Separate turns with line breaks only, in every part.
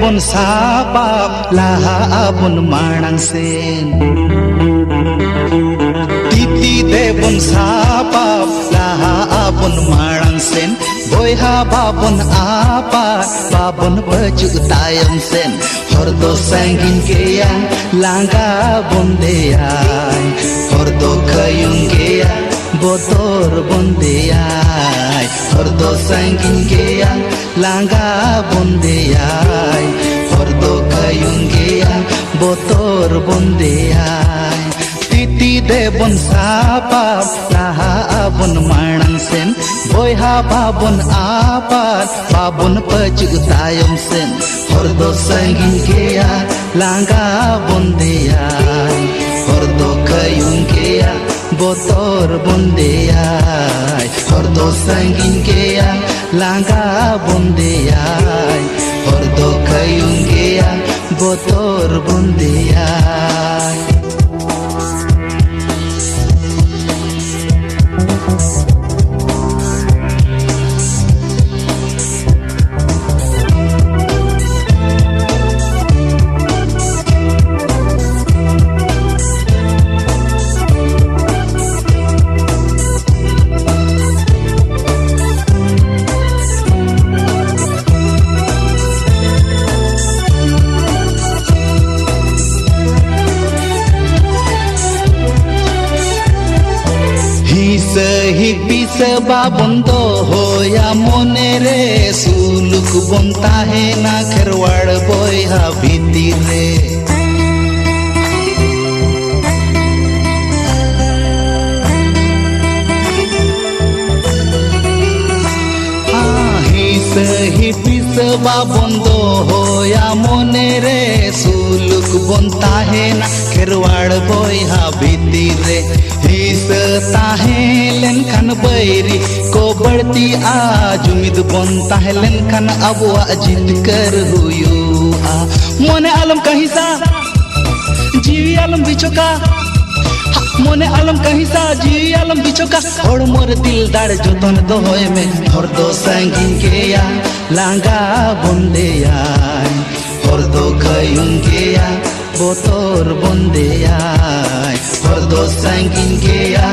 debon sabab laha abun manang sen. Titi debon sabab laha abun manang sen. Boyha babon apa babon baju tayam sen. Hordo sangin keya langga bondeyai. Hordo kayung keya botor bondeyai. Hordo sangin keya langga bondeyai. Hordo kayung keya botor bondeyai. Titi debon sabab laha abun manang sen. Boyha babon apa babon baju tayam sen. Hordo sangin keya langga bondeyai. Hordo kayung keya botor bondeyai. Hordo sangin keya langga bondeyai. Hordo kayung keya botor bondeyai. Bisa babon do hoya monere suluk bonta he na kherwad boyha bhitire. Hi bisa babon do hoya monere suluk bonta he na kherwad boyha bhitire. हिस ताहेलन खन बैरी को बढ़ती आज उम्मीद बनता है खन अब जिद कर हुयू आ मोने आलम कहीं सा जीवी आलम बिचो का मोने आलम कहीं सा जीवी आलम बिचो का और मोर दिल दाड़ जोतन दो होए में और दो संगीन के या लांगा बंदेया और दो कयूं के या botor bondeyai. Hordo sangin keya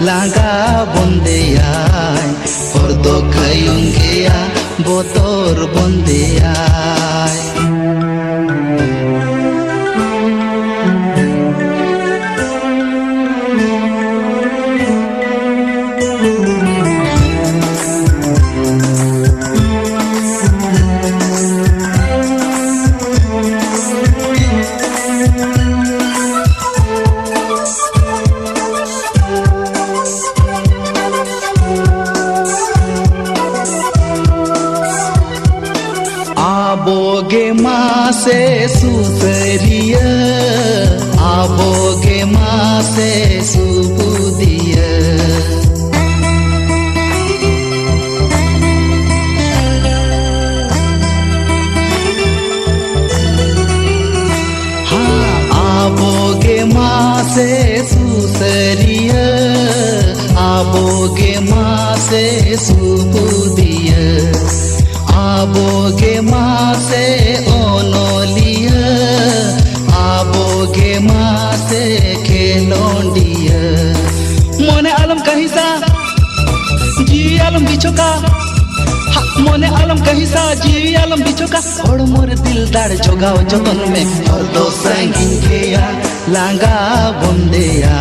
langga bondeyai. Hordo kayung keya botor bondeyai. Aboge maase susariya, aboge maase subudiya. Ha, aboge maase susariya, aboge maase subudiya. आबोगे माँ से ओनोलिया, आबोगे माँ से खेलोंडिया। मोने आलम कहीं सा जी आलम बिचो का मोने आलम कहीं सा जी आलम बिचो का और मोर दिल दाड़ जोगाओ जतन में और दो संगीन केया लांगा बंदेया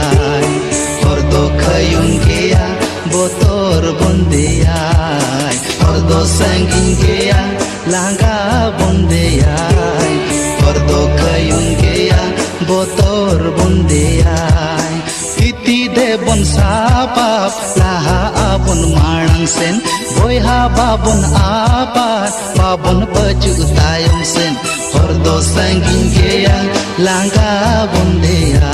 और दो खयूं केया बोतोर बंदेया और दो संगीन केया लांगा बंदेया और दो खयूं केया बोतोर बंदेया। इति देबन सापाप लाहा abon manang sen boyha babon apar babon baju tayam sen hordo sangin geya langga bondeya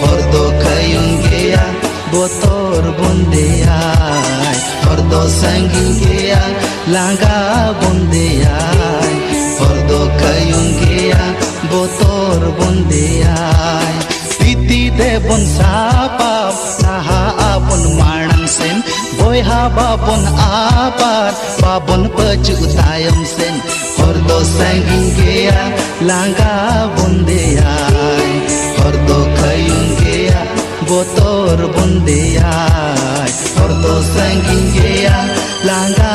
hordo kayung geya botor bondeya hordo sangin geya langga bondeya hordo kayung geya botor bondeya। इति देबन सापाप लाहा abon manang sen boyha babon apar babon baju tayam sen hor do sanging gea langa bondeyai hor do khayung gea botor bondeyai hor do sanging gea langa